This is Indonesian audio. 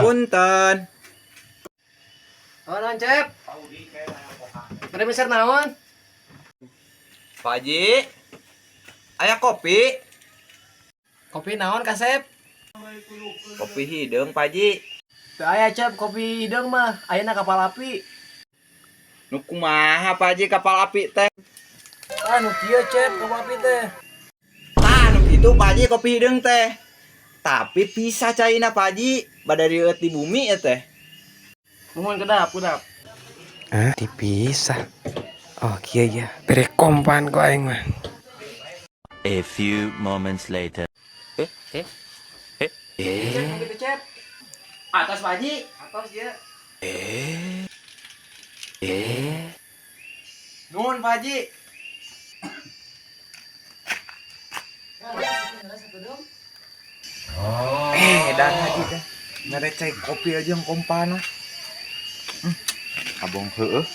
Punten. Oh, naon, Cep? Bade meser naon? Pak Haji. Aya kopi. Kopi naon, Kasep? Kopi hidung, Pak Haji. Teu aya, Cep, kopi hideung mah. Ayeuna kapal api. Nu kumaha Pak Haji kapal api teh? Nu kieu, Cep, kapal api teh. Tah, nu kitu Pak Haji kopi hidung teh. Tapi pisah caina Pak Haji, bade rieueut di bumi ya teh. Nuhun kedap. Dipisah. Oh kieu ya. Bere kompan ku aing mah. A few moments later. Cep, gitu, Cep. Atas Pak Haji. Atos ya. Nuhun Pak Haji. Dan Haji teh. Ngerecek kopi aja yang kompana. Abong heueuh.